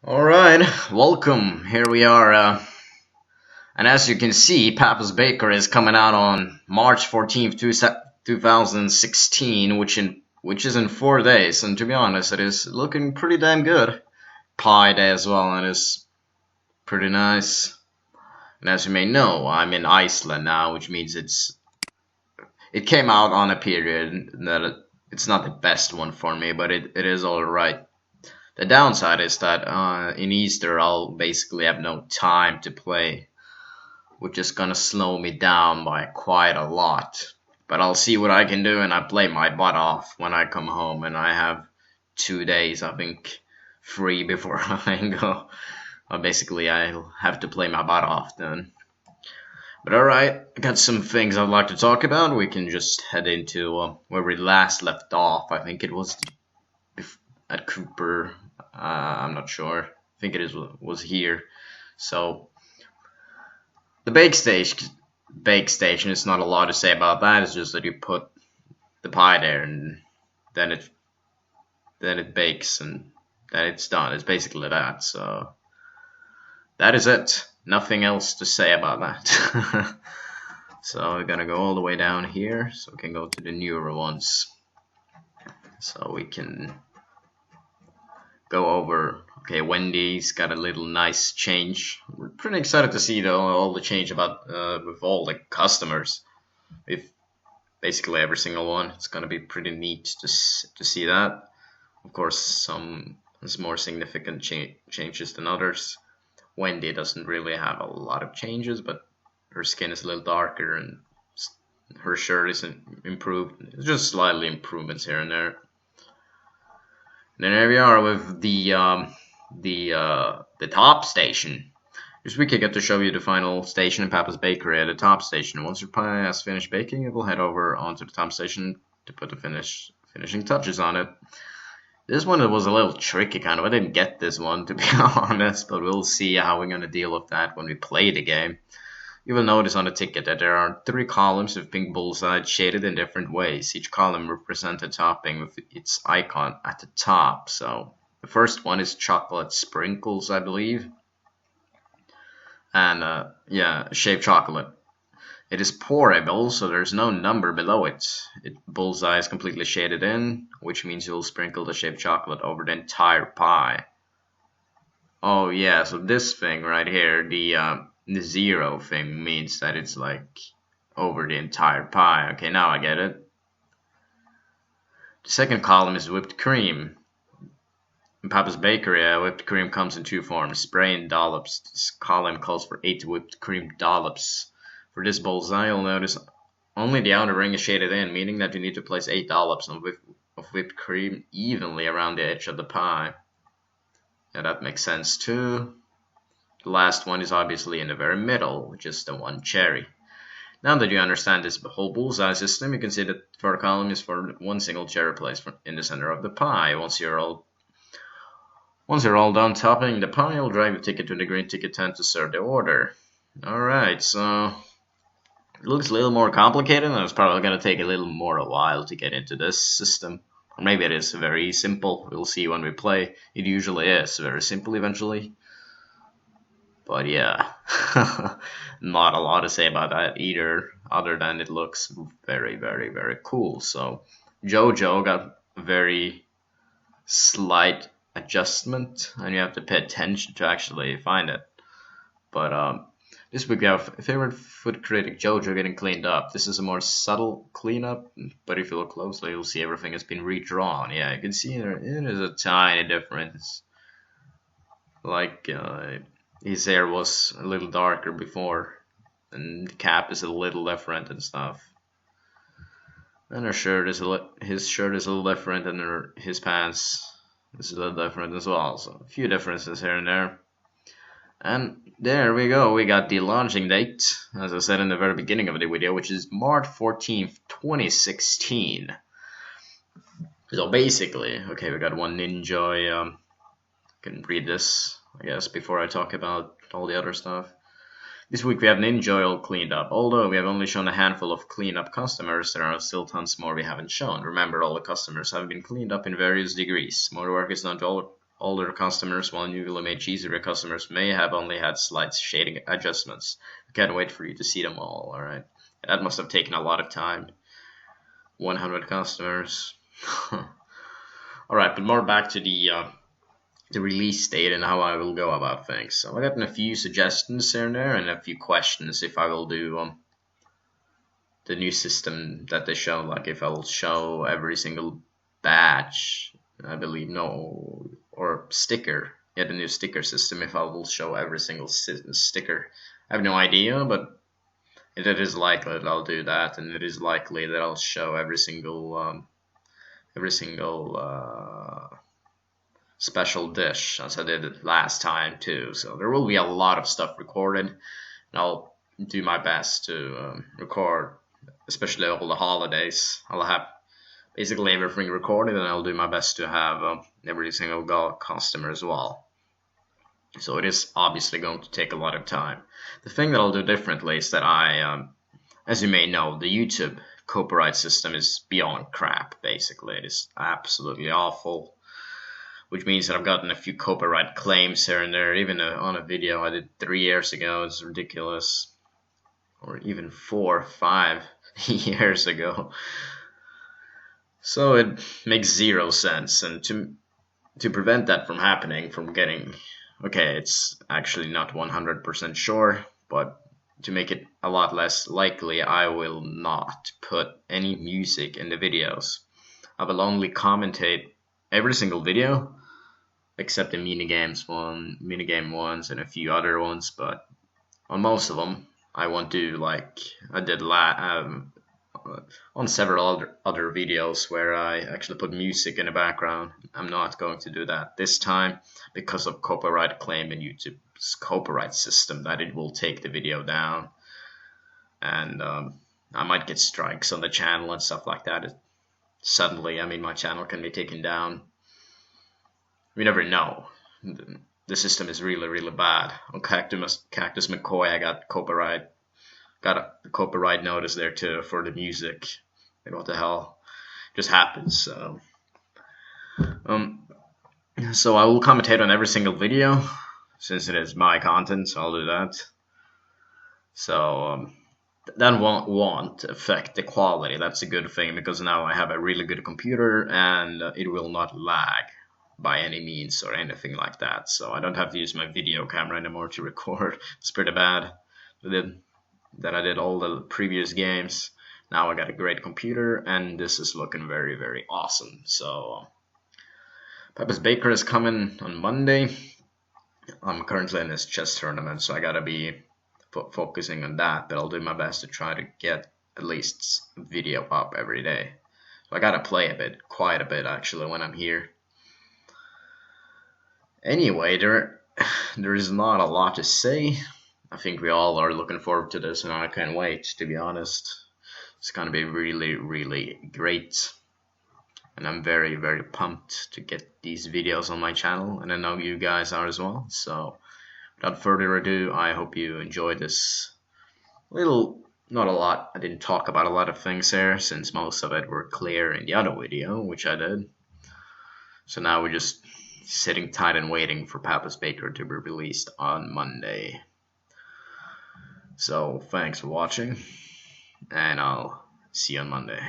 Alright, welcome. Here we are. And as you can see, Papa's Bakery is coming out on March 14th, 2016, which is in 4 days. And to be honest, it is looking pretty damn good. Pie Day as well, and it's pretty nice. And as you may know, I'm in Iceland now, which means it came out on a period that it's not the best one for me, but it is alright. The downside is that in Easter I'll basically have no time to play, which is gonna slow me down by quite a lot. But I'll see what I can do, and I play my butt off when I come home, and I have 2 days, I think, free before I go. Basically, I'll have to play my butt off then. But alright, I got some things I'd like to talk about. We can just head into where we last left off. I think it was at Cooper. I'm not sure. I think was here. So the bake station is not a lot to say about that. It's just that you put the pie there and then it bakes and then it's done. It's basically that. So that is it. Nothing else to say about that. So we're gonna go all the way down here so we can go to the newer ones. So we can go over. Okay, Wendy's got a little nice change. We're pretty excited to see though all the change about with all the customers, with basically every single one. It's gonna be pretty neat to see that. Of course, some has more significant changes than others. Wendy doesn't really have a lot of changes, but her skin is a little darker and her shirt is improved. It's just slightly improvements here and there. And then here we are with the top station. This week I get to show you the final station in Papa's Bakery at the top station. Once your pie has finished baking, it will head over onto the top station to put the finishing touches on it. This one was a little tricky, kind of. I didn't get this one, to be honest, but we'll see how we're going to deal with that when we play the game. You will notice on the ticket that there are 3 columns with pink bullseyes shaded in different ways. Each column represents a topping with its icon at the top. So the first one is chocolate sprinkles, I believe. And yeah, shaved chocolate. It is pourable, so there's no number below it. Bullseye is completely shaded in, which means you'll sprinkle the shaved chocolate over the entire pie. Oh yeah, so this thing right here, the 0 thing, means that it's like over the entire pie. Okay, now I get it. The second column is whipped cream. In Papa's Bakery, whipped cream comes in 2 forms, spray and dollops. This column calls for 8 whipped cream dollops. For this bullseye, you'll notice only the outer ring is shaded in, meaning that you need to place 8 dollops of whipped cream evenly around the edge of the pie. Yeah, that makes sense too. The last one is obviously in the very middle, which is the 1 cherry. Now that you understand this whole bullseye system, you can see that the third column is for 1 single cherry placed in the center of the pie. Once you're all done topping the pie, you'll drive your ticket to the green ticket tent to serve the order. Alright, so it looks a little more complicated, and it's probably going to take a little more a while to get into this system. Or maybe it is very simple. We'll see when we play. It usually is very simple eventually. But yeah, not a lot to say about that either, other than it looks very, very, very cool. So JoJo got a very slight adjustment, and you have to pay attention to actually find it. But this week we have favorite food critic JoJo getting cleaned up. This is a more subtle cleanup, but if you look closely, you'll see everything has been redrawn. Yeah, you can see there is a tiny difference. Like his hair was a little darker before, and the cap is a little different and stuff. And his shirt is a little different, and his pants is a little different as well. So a few differences here and there. And there we go, we got the launching date, as I said in the very beginning of the video, which is March 14th, 2016. So basically, okay, we got one Ninja. I can read this, I guess, before I talk about all the other stuff. This week we have Ninja all cleaned up. Although we have only shown a handful of cleanup customers, there are still tons more we haven't shown. Remember, all the customers have been cleaned up in various degrees. More work is done to older customers, while newly made cheesy customers may have only had slight shading adjustments. I can't wait for you to see them all. All right, that must have taken a lot of time. 100 customers. All right, but more back to the release date and how I will go about things. So I got a few suggestions here and there, and a few questions if I will do the new system that they show, like if I will show every single batch, I believe, no, or sticker, yeah, the new sticker system, if I will show every single sticker. I have no idea, but it is likely that I'll do that, and it is likely that I'll show every single special dish as I did last time too. So there will be a lot of stuff recorded, and I'll do my best to record, especially all the holidays. I'll have basically everything recorded, and I'll do my best to have every single customer as well. So it is obviously going to take a lot of time. The thing that I'll do differently is that as you may know, the YouTube copyright system is beyond crap, basically. It is absolutely awful, which means that I've gotten a few copyright claims here and there, even on a video I did 3 years ago. It's ridiculous. Or even 4 or 5 years ago. So it makes zero sense, and to prevent that from happening, from getting, okay, it's actually not 100% sure, but to make it a lot less likely, I will not put any music in the videos. I will only commentate every single video, except the minigame ones and a few other ones, but on most of them, I won't do like I did on several other videos where I actually put music in the background. I'm not going to do that this time because of copyright claim in YouTube's copyright system, that it will take the video down, and I might get strikes on the channel and stuff like that. Suddenly, I mean, my channel can be taken down. We never know. The system is really, really bad. On Cactus McCoy, I got a copyright notice there too for the music. Like, what the hell just happened? So I will commentate on every single video since it is my content, so I'll do that. So that won't affect the quality. That's a good thing, because now I have a really good computer and it will not lag by any means or anything like that. So I don't have to use my video camera anymore to record. It's pretty bad that I did all the previous games. Now I got a great computer, and this is looking very, very awesome. So Papa's Bakery is coming on Monday. I'm currently in this chess tournament, so I gotta be focusing on that, but I'll do my best to try to get at least a video up every day. So I gotta play quite a bit actually when I'm here. Anyway, there is not a lot to say. I think we all are looking forward to this, and I can't wait, to be honest. It's gonna be really, really great, and I'm very, very pumped to get these videos on my channel, and I know you guys are as well. So without further ado, I hope you enjoyed this not a lot. I didn't talk about a lot of things here, since most of it were clear in the other video, which I did. So now we're just sitting tight and waiting for Papa's Bakery to be released on Monday. So thanks for watching, and I'll see you on Monday.